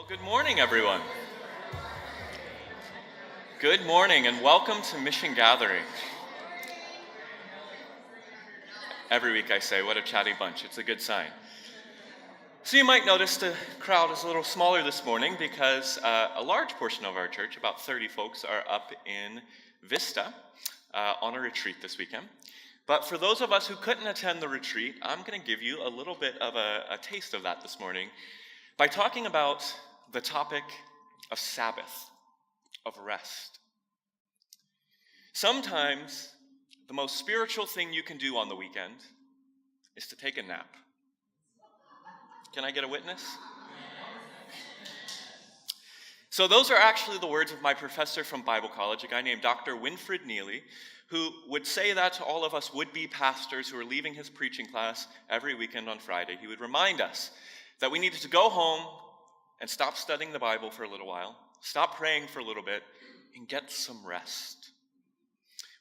Well, good morning, everyone. Good morning, and welcome to Mission Gathering. Every week I say, what a chatty bunch. It's a good sign. So you might notice the crowd is a little smaller this morning because a large portion of our church, about 30 folks, are up in Vista on a retreat this weekend. But for those of us who couldn't attend the retreat, I'm going to give you a little bit of a taste of that this morning by talking about the topic of Sabbath, of rest. Sometimes the most spiritual thing you can do on the weekend is to take a nap. Can I get a witness? So those are actually the words of my professor from Bible college, a guy named Dr. Winfred Neely, who would say that to all of us would-be pastors who are leaving his preaching class every weekend on Friday. He would remind us that we needed to go home and stop studying the Bible for a little while, stop praying for a little bit, and get some rest.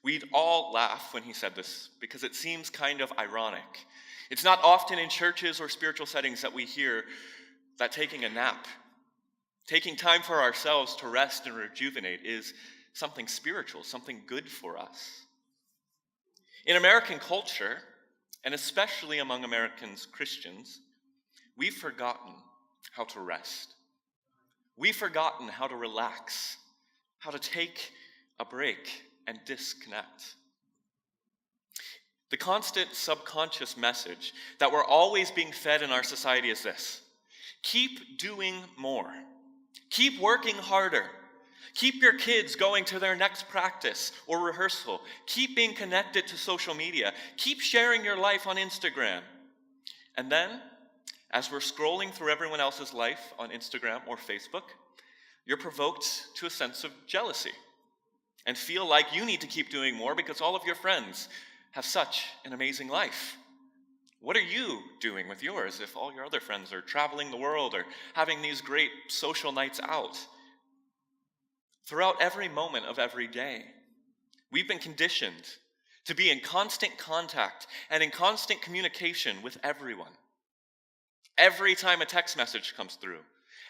We'd all laugh when he said this because it seems kind of ironic. It's not often in churches or spiritual settings that we hear that taking a nap, taking time for ourselves to rest and rejuvenate is something spiritual, something good for us. In American culture, and especially among Americans Christians, we've forgotten how to rest. We've forgotten how to relax, how to take a break and disconnect. The constant subconscious message that we're always being fed in our society is this: keep doing more, keep working harder, keep your kids going to their next practice or rehearsal, keep being connected to social media, keep sharing your life on Instagram. And then, as we're scrolling through everyone else's life on Instagram or Facebook, you're provoked to a sense of jealousy and feel like you need to keep doing more because all of your friends have such an amazing life. What are you doing with yours if all your other friends are traveling the world or having these great social nights out? Throughout every moment of every day, we've been conditioned to be in constant contact and in constant communication with everyone. Every time a text message comes through,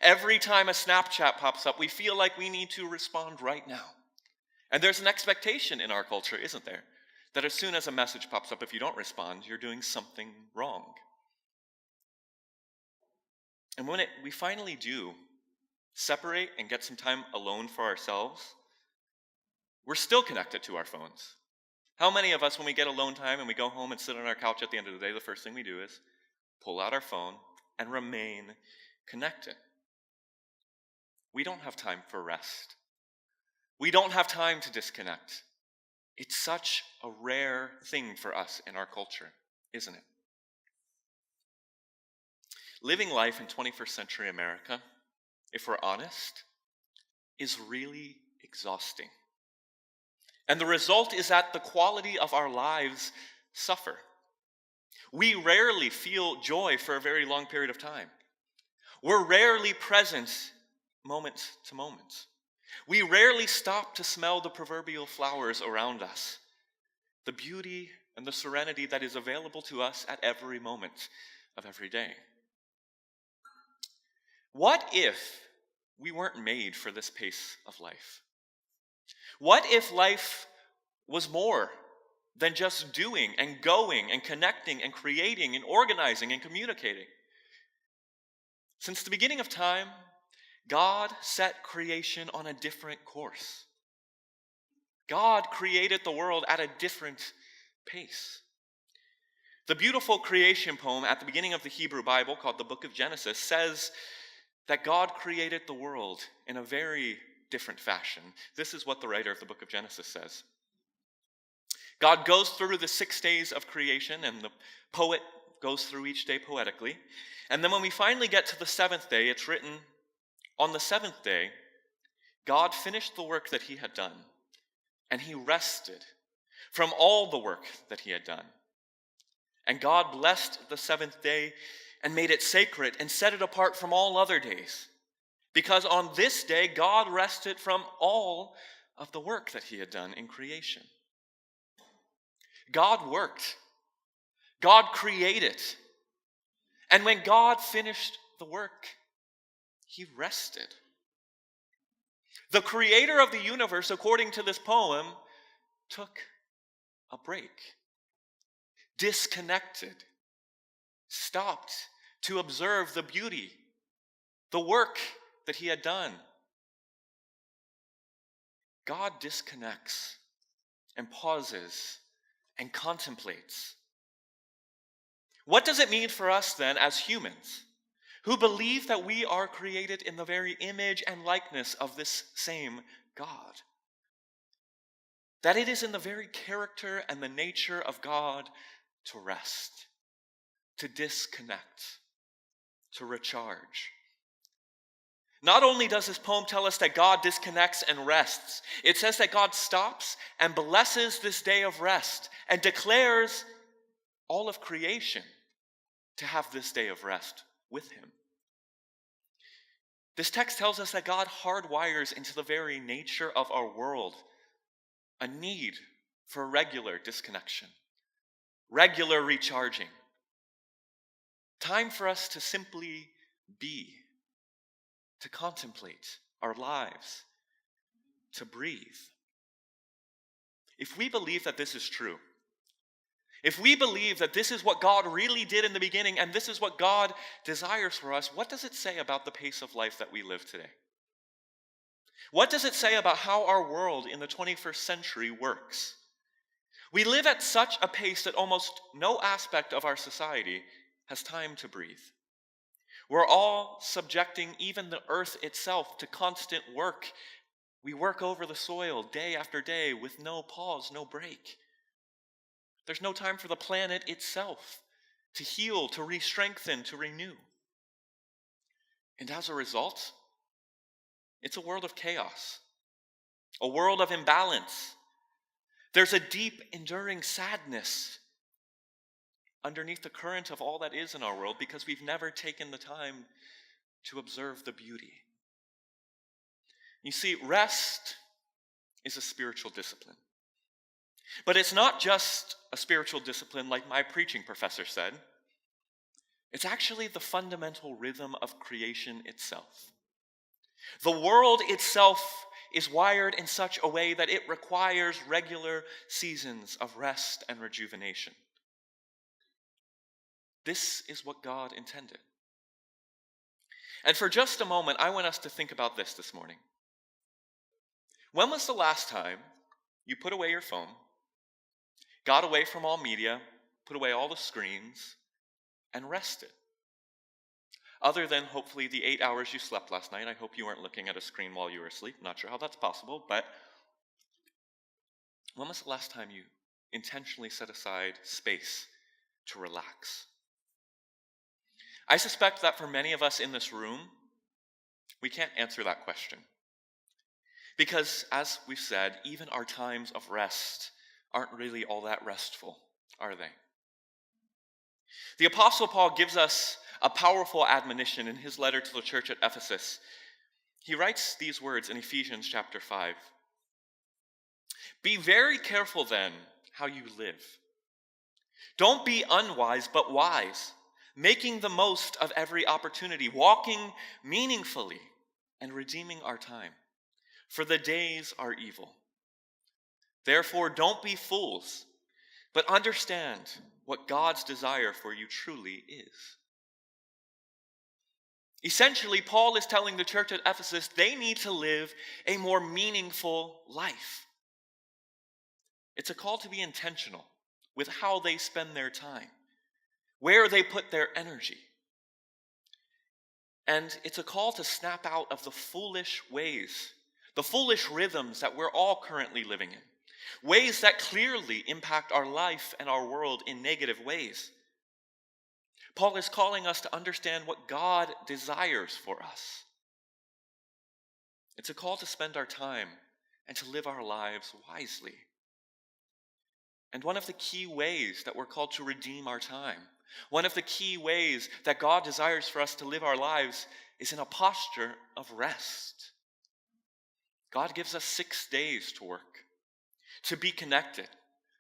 every time a Snapchat pops up, we feel like we need to respond right now. And there's an expectation in our culture, isn't there, that as soon as a message pops up, if you don't respond, you're doing something wrong. And when we finally do separate and get some time alone for ourselves, we're still connected to our phones. How many of us, when we get alone time and we go home and sit on our couch at the end of the day, the first thing we do is pull out our phone and remain connected? We don't have time for rest. We don't have time to disconnect. It's such a rare thing for us in our culture, isn't it? Living life in 21st century America, if we're honest, is really exhausting. And the result is that the quality of our lives suffer. We rarely feel joy for a very long period of time. We're rarely present moment to moment. We rarely stop to smell the proverbial flowers around us, the beauty and the serenity that is available to us at every moment of every day. What if we weren't made for this pace of life? What if life was more than just doing and going and connecting and creating and organizing and communicating? Since the beginning of time, God set creation on a different course. God created the world at a different pace. The beautiful creation poem at the beginning of the Hebrew Bible, called the Book of Genesis, says that God created the world in a very different fashion. This is what the writer of the Book of Genesis says. God goes through the 6 days of creation, and the poet goes through each day poetically. And then when we finally get to the 7th day, it's written, on the 7th day, God finished the work that he had done, and he rested from all the work that he had done. And God blessed the 7th day and made it sacred and set it apart from all other days, because on this day, God rested from all of the work that he had done in creation. God worked. God created. And when God finished the work, he rested. The creator of the universe, according to this poem, took a break, disconnected, stopped to observe the beauty, the work that he had done. God disconnects and pauses and contemplates. What does it mean for us then as humans who believe that we are created in the very image and likeness of this same God? That it is in the very character and the nature of God to rest, to disconnect, to recharge. Not only does this poem tell us that God disconnects and rests, it says that God stops and blesses this day of rest and declares all of creation to have this day of rest with him. This text tells us that God hardwires into the very nature of our world a need for regular disconnection, regular recharging, time for us to simply be, to contemplate our lives, to breathe. If we believe that this is true, if we believe that this is what God really did in the beginning and this is what God desires for us, what does it say about the pace of life that we live today? What does it say about how our world in the 21st century works? We live at such a pace that almost no aspect of our society has time to breathe. We're all subjecting even the earth itself to constant work. We work over the soil day after day with no pause, no break. There's no time for the planet itself to heal, to re-strengthen, to renew. And as a result, it's a world of chaos, a world of imbalance. There's a deep, enduring sadness underneath the current of all that is in our world because we've never taken the time to observe the beauty. You see, rest is a spiritual discipline. But it's not just a spiritual discipline like my preaching professor said. It's actually the fundamental rhythm of creation itself. The world itself is wired in such a way that it requires regular seasons of rest and rejuvenation. This is what God intended. And for just a moment, I want us to think about this morning. When was the last time you put away your phone, got away from all media, put away all the screens, and rested? Other than hopefully the 8 hours you slept last night. I hope you weren't looking at a screen while you were asleep. Not sure how that's possible, but when was the last time you intentionally set aside space to relax? I suspect that for many of us in this room, we can't answer that question. Because, as we've said, even our times of rest aren't really all that restful, are they? The Apostle Paul gives us a powerful admonition in his letter to the church at Ephesus. He writes these words in Ephesians chapter 5. Be very careful then how you live. Don't be unwise, but wise, making the most of every opportunity, walking meaningfully and redeeming our time, for the days are evil. Therefore, don't be fools, but understand what God's desire for you truly is. Essentially, Paul is telling the church at Ephesus they need to live a more meaningful life. It's a call to be intentional with how they spend their time, where they put their energy. And it's a call to snap out of the foolish ways, the foolish rhythms that we're all currently living in, ways that clearly impact our life and our world in negative ways. Paul is calling us to understand what God desires for us. It's a call to spend our time and to live our lives wisely. And one of the key ways that we're called to redeem our time, one of the key ways that God desires for us to live our lives is in a posture of rest. God gives us 6 days to work, to be connected,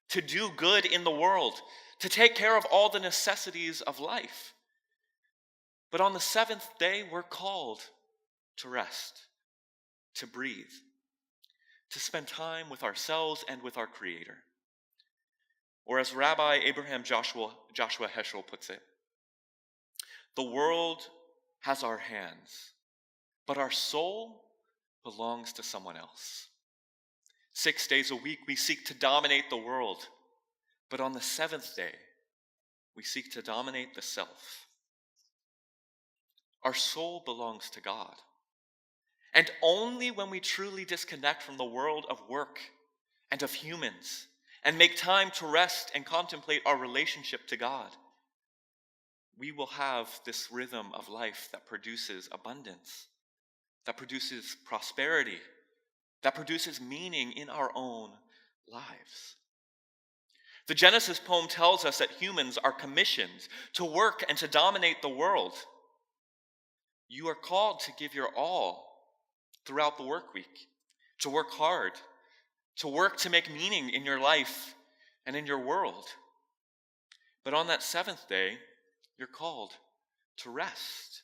to do good in the world, to take care of all the necessities of life. But on the 7th day, we're called to rest, to breathe, to spend time with ourselves and with our Creator. Or as Rabbi Abraham Joshua Heschel puts it, the world has our hands, but our soul belongs to someone else. 6 days a week we seek to dominate the world, but on the seventh day we seek to dominate the self. Our soul belongs to God. And only when we truly disconnect from the world of work and of humans and make time to rest and contemplate our relationship to God, we will have this rhythm of life that produces abundance, that produces prosperity, that produces meaning in our own lives. The Genesis poem tells us that humans are commissioned to work and to dominate the world. You are called to give your all throughout the work week, to work hard, to work to make meaning in your life and in your world. But on that seventh day, you're called to rest.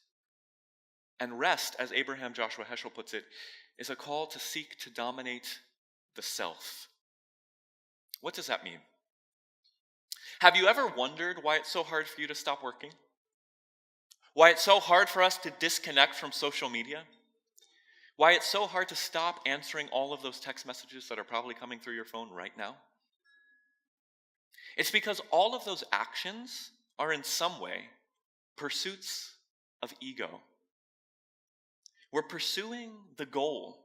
And rest, as Abraham Joshua Heschel puts it, is a call to seek to dominate the self. What does that mean? Have you ever wondered why it's so hard for you to stop working? Why it's so hard for us to disconnect from social media? Why it's so hard to stop answering all of those text messages that are probably coming through your phone right now? It's because all of those actions are in some way pursuits of ego. We're pursuing the goal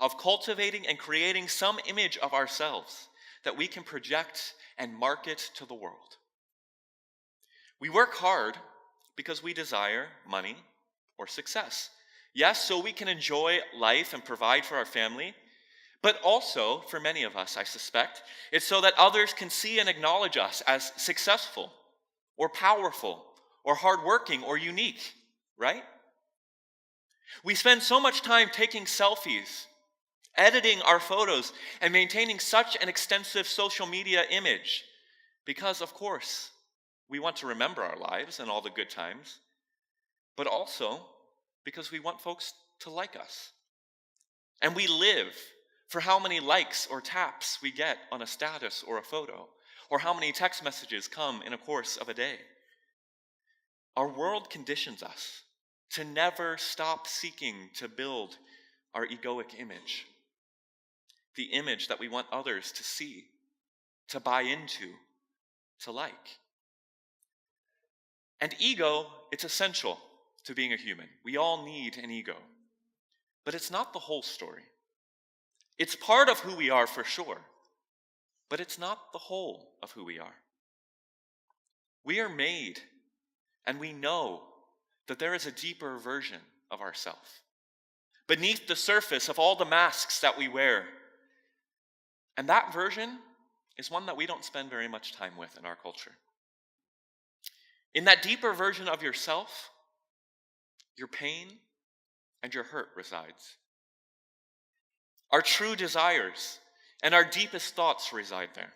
of cultivating and creating some image of ourselves that we can project and market to the world. We work hard because we desire money or success. Yes, so we can enjoy life and provide for our family, but also, for many of us, I suspect, it's so that others can see and acknowledge us as successful or powerful or hardworking or unique, right? We spend so much time taking selfies, editing our photos, and maintaining such an extensive social media image because, of course, we want to remember our lives and all the good times, but also because we want folks to like us. And we live for how many likes or taps we get on a status or a photo, or how many text messages come in a course of a day. Our world conditions us to never stop seeking to build our egoic image, the image that we want others to see, to buy into, to like. And ego, it's essential to being a human. We all need an ego. But it's not the whole story. It's part of who we are for sure, but it's not the whole of who we are. We are made, and we know that there is a deeper version of ourselves beneath the surface of all the masks that we wear. And that version is one that we don't spend very much time with in our culture. In that deeper version of yourself, your pain and your hurt resides. Our true desires and our deepest thoughts reside there.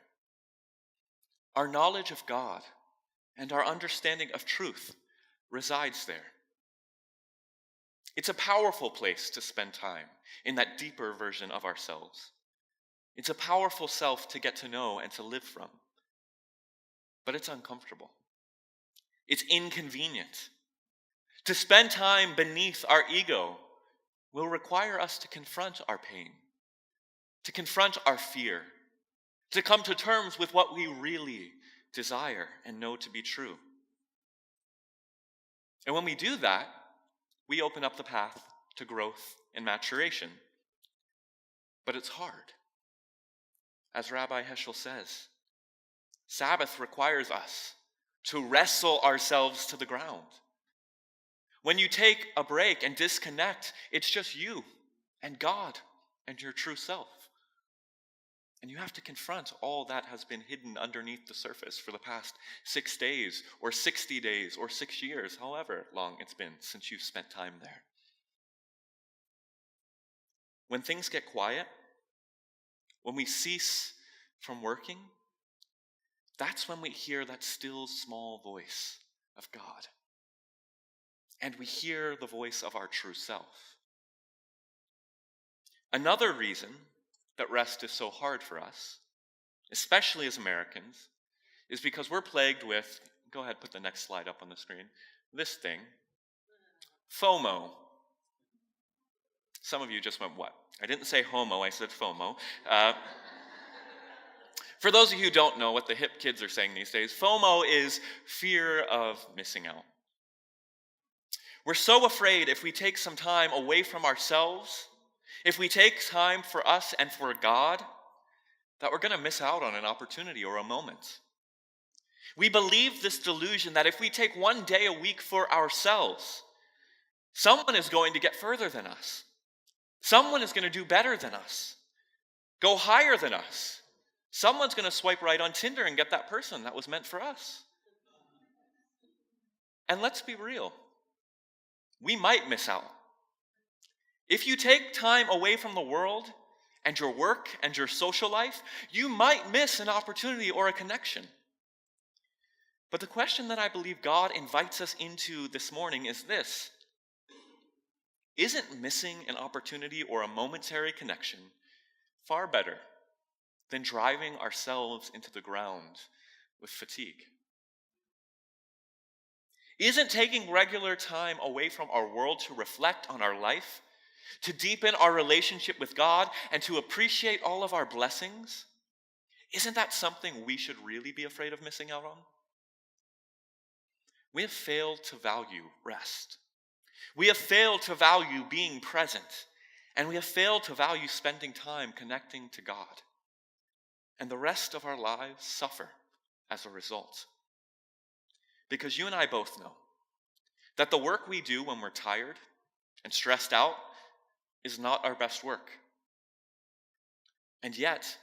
Our knowledge of God and our understanding of truth resides there. It's a powerful place to spend time in that deeper version of ourselves. It's a powerful self to get to know and to live from. But it's uncomfortable. It's inconvenient. To spend time beneath our ego will require us to confront our pain, to confront our fear, to come to terms with what we really desire and know to be true. And when we do that, we open up the path to growth and maturation. But it's hard. As Rabbi Heschel says, Sabbath requires us to wrestle ourselves to the ground. When you take a break and disconnect, it's just you and God and your true self. And you have to confront all that has been hidden underneath the surface for the past 6 days or 60 days or 6 years, however long it's been since you've spent time there. When things get quiet, when we cease from working, that's when we hear that still small voice of God. And we hear the voice of our true self. Another reason that rest is so hard for us, especially as Americans, is because we're plagued with, go ahead, put the next slide up on the screen, this thing, FOMO. Some of you just went, what? I didn't say homo, I said FOMO. For those of you who don't know what the hip kids are saying these days, FOMO is fear of missing out. We're so afraid if we take some time away from ourselves, if we take time for us and for God, that we're going to miss out on an opportunity or a moment. We believe this delusion that if we take one day a week for ourselves, someone is going to get further than us. Someone is going to do better than us, go higher than us. Someone's going to swipe right on Tinder and get that person that was meant for us. And let's be real. We might miss out. If you take time away from the world and your work and your social life, you might miss an opportunity or a connection. But the question that I believe God invites us into this morning is this: isn't missing an opportunity or a momentary connection far better than driving ourselves into the ground with fatigue? Isn't taking regular time away from our world to reflect on our life, to deepen our relationship with God, and to appreciate all of our blessings, isn't that something we should really be afraid of missing out on? We have failed to value rest. We have failed to value being present, and we have failed to value spending time connecting to God. And the rest of our lives suffer as a result. Because you and I both know that the work we do when we're tired and stressed out is not our best work. And yet,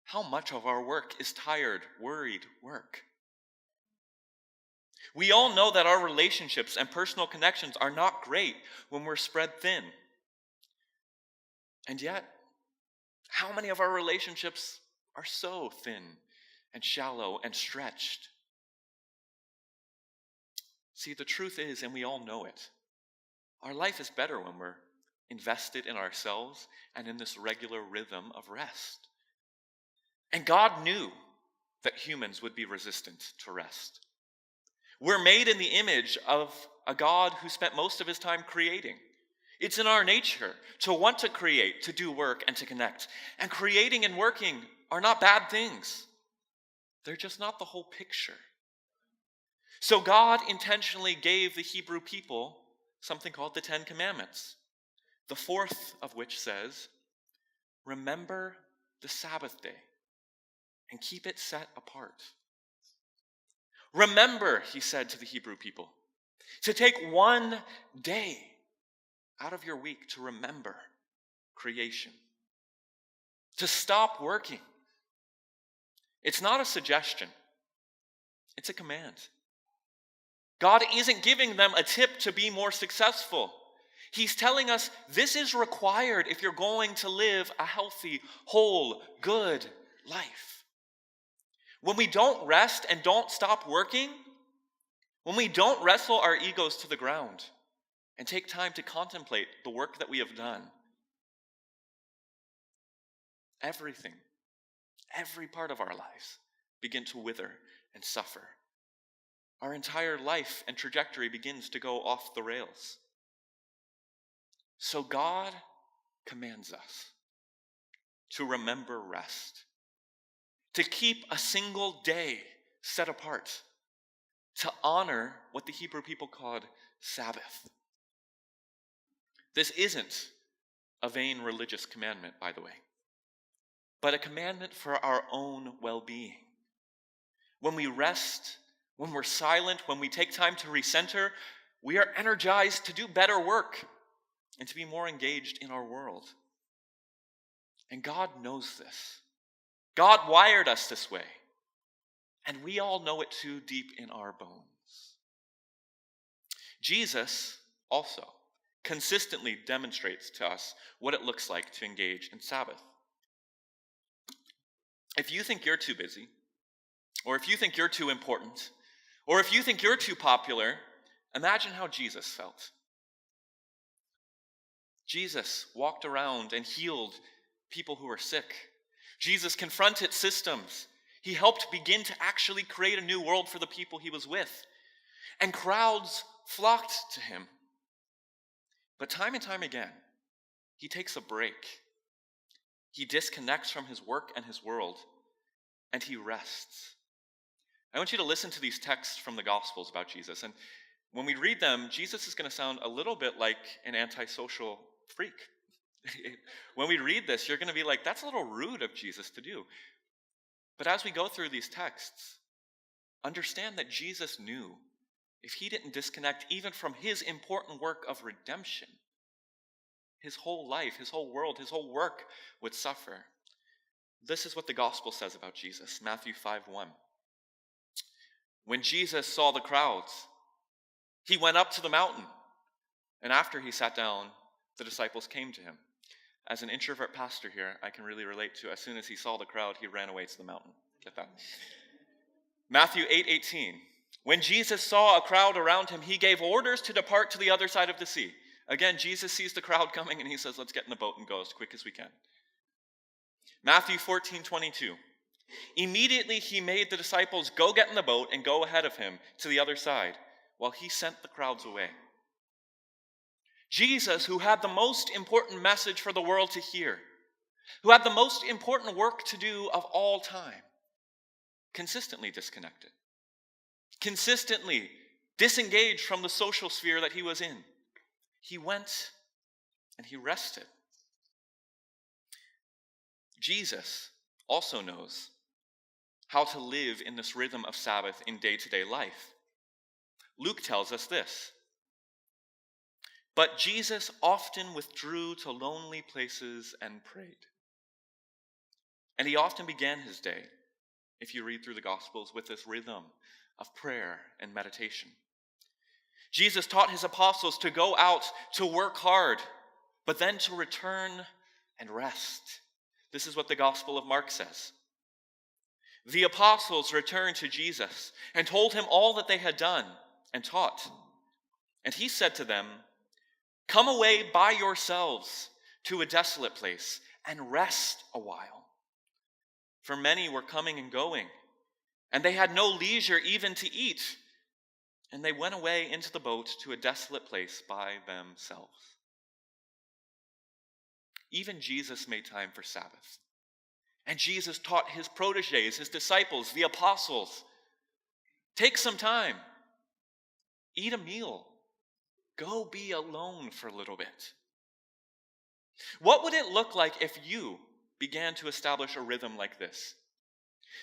how much of our work is tired, worried work? We all know that our relationships and personal connections are not great when we're spread thin. And yet, how many of our relationships are so thin and shallow and stretched? See, the truth is, and we all know it, our life is better when we're invested in ourselves and in this regular rhythm of rest. And God knew that humans would be resistant to rest. We're made in the image of a God who spent most of his time creating. It's in our nature to want to create, to do work, and to connect. And creating and working are not bad things. They're just not the whole picture. So God intentionally gave the Hebrew people something called the 10 Commandments, the fourth of which says, remember the Sabbath day and keep it set apart. Remember, he said to the Hebrew people, to take one day out of your week to remember creation, to stop working. It's not a suggestion, it's a command. God isn't giving them a tip to be more successful. He's telling us this is required if you're going to live a healthy, whole, good life. When we don't rest and don't stop working, when we don't wrestle our egos to the ground and take time to contemplate the work that we have done, everything, every part of our lives begin to wither and suffer. Our entire life and trajectory begins to go off the rails. So God commands us to remember rest, to keep a single day set apart, to honor what the Hebrew people called Sabbath. This isn't a vain religious commandment, by the way, but a commandment for our own well-being. When we rest, when we're silent, when we take time to recenter, we are energized to do better work and to be more engaged in our world. And God knows this. God wired us this way, and we all know it too deep in our bones. Jesus also consistently demonstrates to us what it looks like to engage in Sabbath. If you think you're too busy, or if you think you're too important, or if you think you're too popular, imagine how Jesus felt. Jesus walked around and healed people who were sick. Jesus confronted systems. He helped begin to actually create a new world for the people he was with. And crowds flocked to him. But time and time again, he takes a break. He disconnects from his work and his world, and he rests. I want you to listen to these texts from the Gospels about Jesus. And when we read them, Jesus is going to sound a little bit like an antisocial freak. When we read this, you're going to be like, that's a little rude of Jesus to do. But as we go through these texts, understand that Jesus knew if he didn't disconnect even from his important work of redemption, his whole life, his whole world, his whole work would suffer. This is what the gospel says about Jesus, Matthew 5:1. When Jesus saw the crowds, he went up to the mountain, and after he sat down, the disciples came to him. As an introvert pastor here, I can really relate to, as soon as he saw the crowd, he ran away to the mountain. Get that? Matthew 8:18. When Jesus saw a crowd around him, he gave orders to depart to the other side of the sea. Again, Jesus sees the crowd coming and he says, let's get in the boat and go as quick as we can. Matthew 14:22. Immediately he made the disciples go get in the boat and go ahead of him to the other side while he sent the crowds away. Jesus, who had the most important message for the world to hear, who had the most important work to do of all time, consistently disconnected, consistently disengaged from the social sphere that he was in. He went and he rested. Jesus also knows how to live in this rhythm of Sabbath in day-to-day life. Luke tells us this. But Jesus often withdrew to lonely places and prayed. And he often began his day, if you read through the Gospels, with this rhythm of prayer and meditation. Jesus taught his apostles to go out to work hard, but then to return and rest. This is what the Gospel of Mark says. The apostles returned to Jesus and told him all that they had done and taught. And he said to them, come away by yourselves to a desolate place and rest a while. For many were coming and going, and they had no leisure even to eat. And they went away into the boat to a desolate place by themselves. Even Jesus made time for Sabbath. And Jesus taught his protégés, his disciples, the apostles, take some time, eat a meal, go be alone for a little bit. What would it look like if you began to establish a rhythm like this?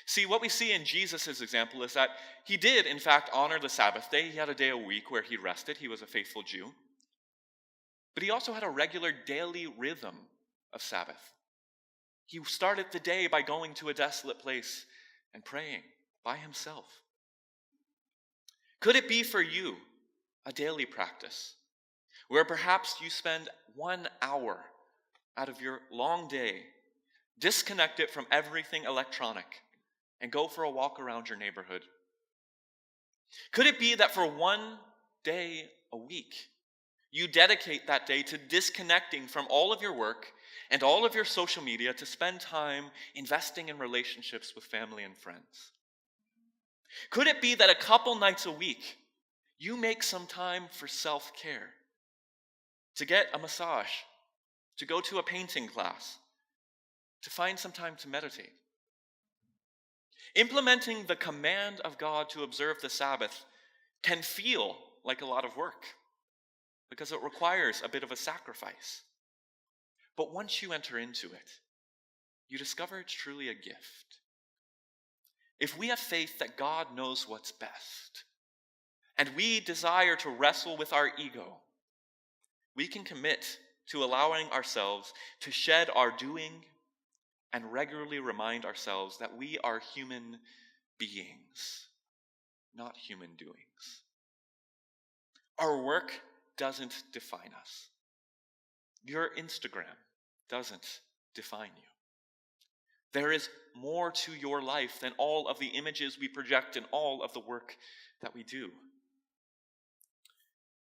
See, what we see in Jesus' example is that he did, in fact, honor the Sabbath day. He had a day a week where he rested. He was a faithful Jew. But he also had a regular daily rhythm of Sabbath. He started the day by going to a desolate place and praying by himself. Could it be for you a daily practice where perhaps you spend 1 hour out of your long day, disconnect it from everything electronic, and go for a walk around your neighborhood? Could it be that for 1 day a week, you dedicate that day to disconnecting from all of your work and all of your social media to spend time investing in relationships with family and friends? Could it be that a couple nights a week, you make some time for self-care, to get a massage, to go to a painting class, to find some time to meditate? Implementing the command of God to observe the Sabbath can feel like a lot of work because it requires a bit of a sacrifice. But once you enter into it, you discover it's truly a gift. If we have faith that God knows what's best, and we desire to wrestle with our ego, we can commit to allowing ourselves to shed our doing and regularly remind ourselves that we are human beings, not human doings. Our work doesn't define us. Your Instagram doesn't define you. There is more to your life than all of the images we project and all of the work that we do.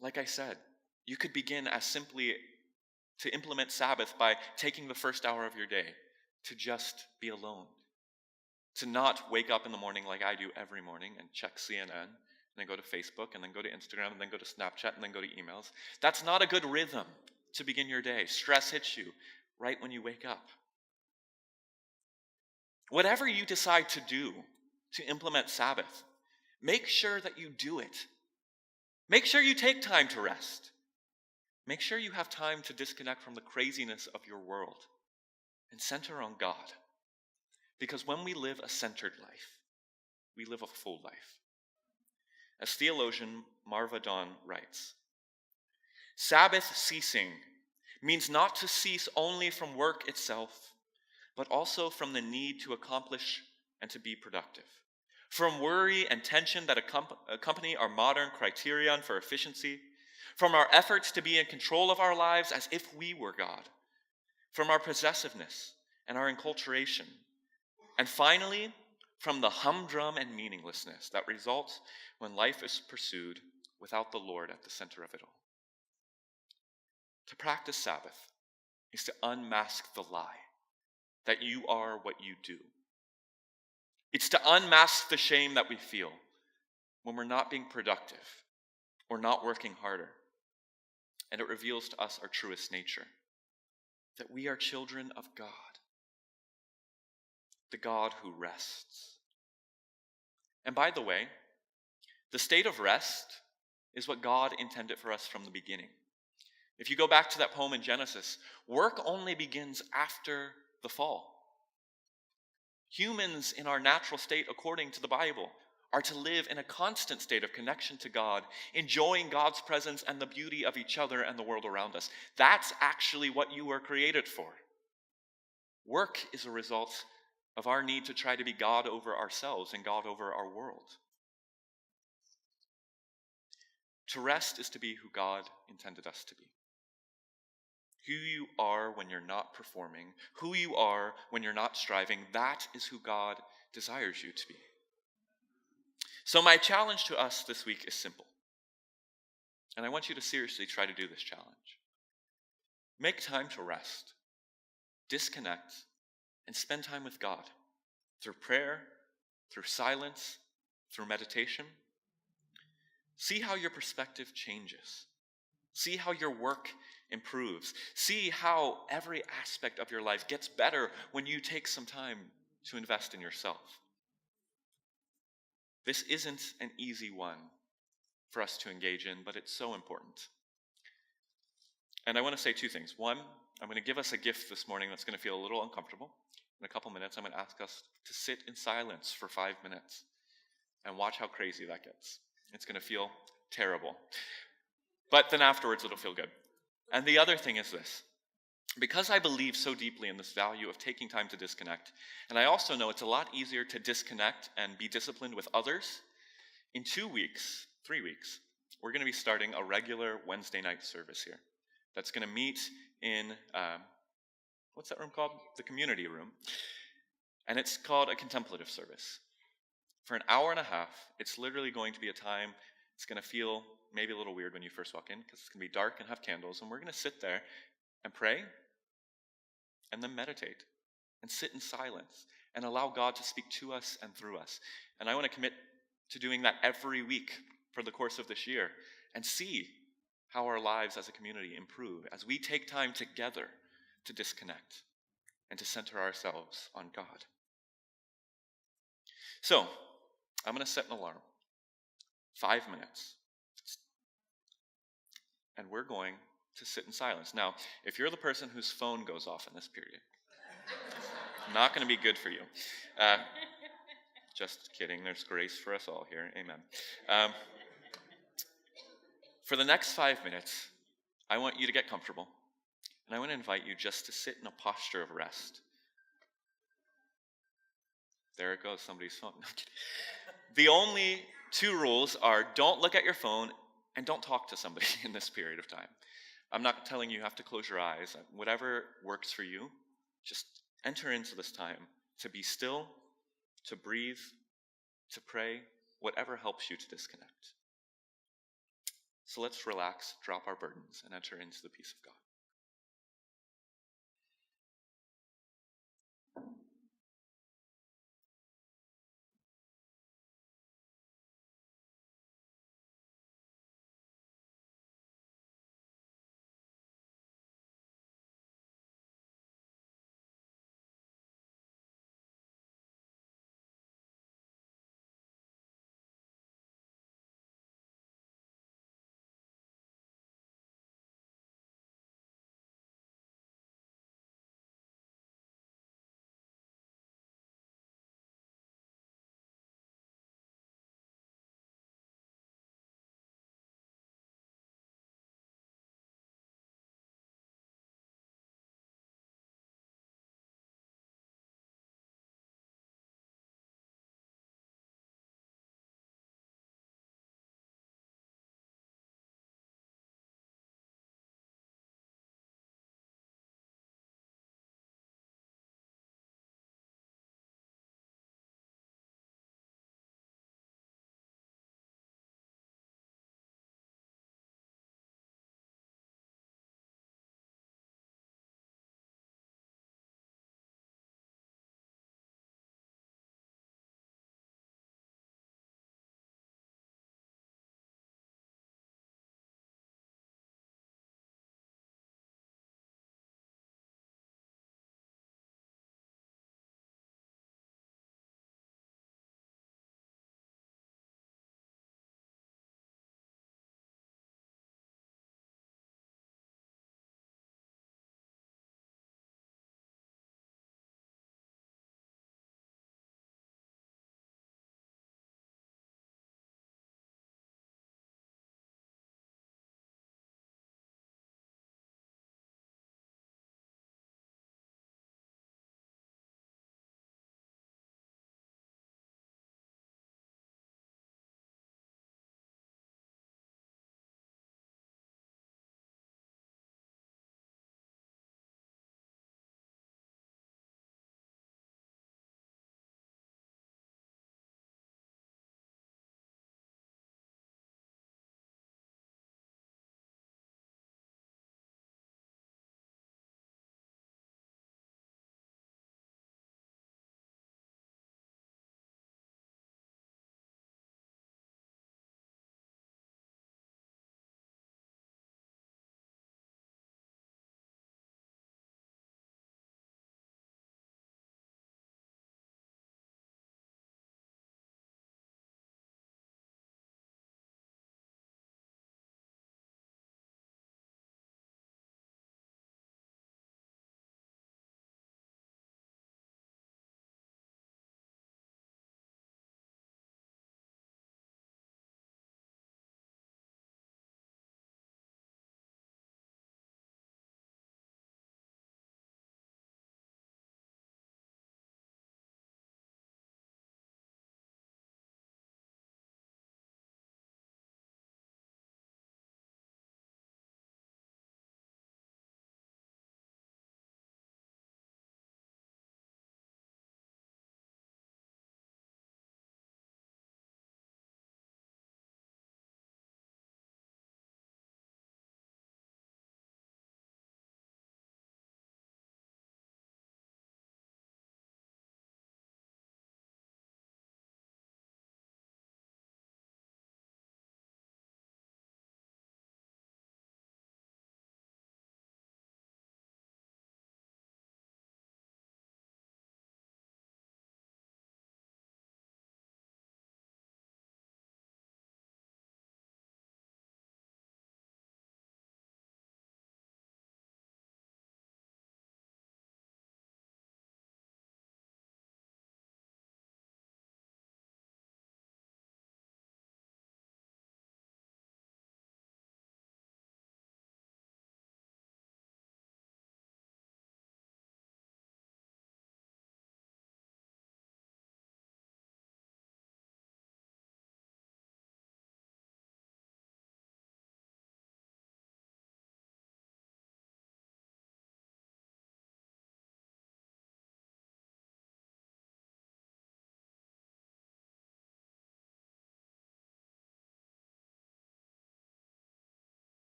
Like I said, you could begin as simply to implement Sabbath by taking the first hour of your day to just be alone, to not wake up in the morning like I do every morning and check CNN, and then go to Facebook, and then go to Instagram, and then go to Snapchat, and then go to emails. That's not a good rhythm to begin your day. Stress hits you right when you wake up. Whatever you decide to do to implement Sabbath, make sure that you do it. Make sure you take time to rest. Make sure you have time to disconnect from the craziness of your world and center on God. Because when we live a centered life, we live a full life. As theologian Marva Dawn writes, Sabbath ceasing means not to cease only from work itself, but also from the need to accomplish and to be productive. From worry and tension that accompany our modern criterion for efficiency, from our efforts to be in control of our lives as if we were God, from our possessiveness and our enculturation, and finally, from the humdrum and meaninglessness that results when life is pursued without the Lord at the center of it all. To practice Sabbath is to unmask the lie that you are what you do. It's to unmask the shame that we feel when we're not being productive or not working harder. And it reveals to us our truest nature, that we are children of God, the God who rests. And by the way, the state of rest is what God intended for us from the beginning. If you go back to that poem in Genesis, work only begins after the fall. Humans in our natural state, according to the Bible, are to live in a constant state of connection to God, enjoying God's presence and the beauty of each other and the world around us. That's actually what you were created for. Work is a result of our need to try to be God over ourselves and God over our world. To rest is to be who God intended us to be. Who you are when you're not performing, who you are when you're not striving, that is who God desires you to be. So my challenge to us this week is simple. And I want you to seriously try to do this challenge. Make time to rest, disconnect, and spend time with God through prayer, through silence, through meditation. See how your perspective changes. See how your work improves. See how every aspect of your life gets better when you take some time to invest in yourself. This isn't an easy one for us to engage in, but it's so important. And I want to say two things. One, I'm going to give us a gift this morning that's going to feel a little uncomfortable. In a couple minutes, I'm going to ask us to sit in silence for 5 minutes and watch how crazy that gets. It's going to feel terrible. But then afterwards, it'll feel good. And the other thing is this. Because I believe so deeply in this value of taking time to disconnect, and I also know it's a lot easier to disconnect and be disciplined with others, in 3 weeks, we're going to be starting a regular Wednesday night service here. That's going to meet in, what's that room called? The community room. And it's called a contemplative service. For an hour and a half, it's literally going to be a time, it's going to feel maybe a little weird when you first walk in, because it's going to be dark and have candles, and we're going to sit there and pray, and then meditate, and sit in silence, and allow God to speak to us and through us. And I want to commit to doing that every week for the course of this year, and see how our lives as a community improve as we take time together to disconnect and to center ourselves on God. So, I'm going to set an alarm. 5 minutes. And we're going to sit in silence. Now, if you're the person whose phone goes off in this period, not going to be good for you. Just kidding. There's grace for us all here. Amen. For the next 5 minutes, I want you to get comfortable. And I want to invite you just to sit in a posture of rest. There it goes, somebody's phone. No, I'm kidding. The only 2 rules are don't look at your phone and don't talk to somebody in this period of time. I'm not telling you have to close your eyes. Whatever works for you, just enter into this time to be still, to breathe, to pray, whatever helps you to disconnect. So let's relax, drop our burdens, and enter into the peace of God.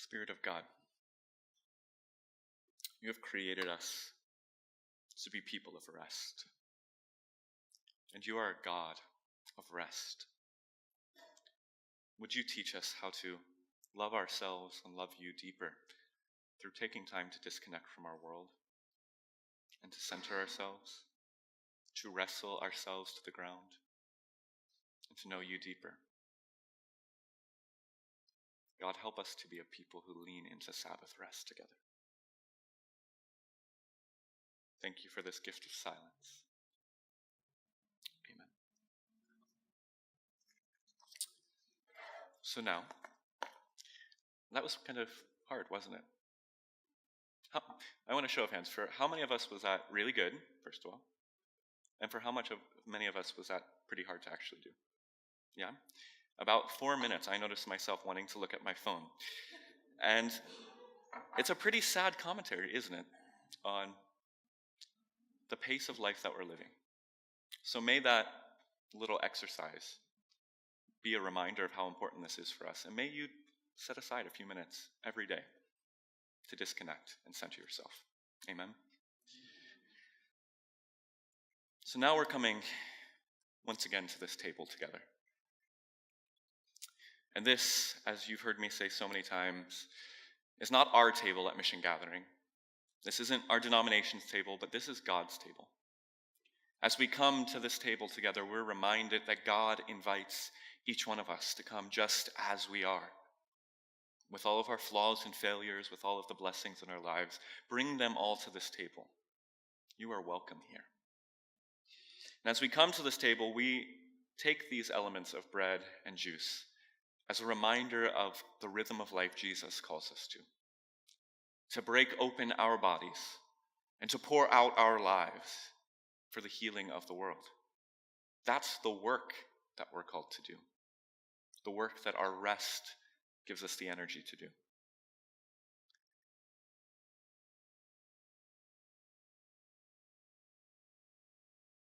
Spirit of God, you have created us to be people of rest. And you are a God of rest. Would you teach us how to love ourselves and love you deeper through taking time to disconnect from our world and to center ourselves, to wrestle ourselves to the ground, and to know you deeper. God, help us to be a people who lean into Sabbath rest together. Thank you for this gift of silence. Amen. So now, that was kind of hard, wasn't it? I want a show of hands for how many of us was that really good, first of all, and for how many of us was that pretty hard to actually do? Yeah? About 4 minutes, I noticed myself wanting to look at my phone. And it's a pretty sad commentary, isn't it, on the pace of life that we're living. So may that little exercise be a reminder of how important this is for us. And may you set aside a few minutes every day to disconnect and center yourself. Amen. So now we're coming once again to this table together. And this, as you've heard me say so many times, is not our table at Mission Gathering. This isn't our denomination's table, but this is God's table. As we come to this table together, we're reminded that God invites each one of us to come just as we are, with all of our flaws and failures, with all of the blessings in our lives. Bring them all to this table. You are welcome here. And as we come to this table, we take these elements of bread and juice as a reminder of the rhythm of life Jesus calls us to break open our bodies and to pour out our lives for the healing of the world. That's the work that we're called to do, the work that our rest gives us the energy to do.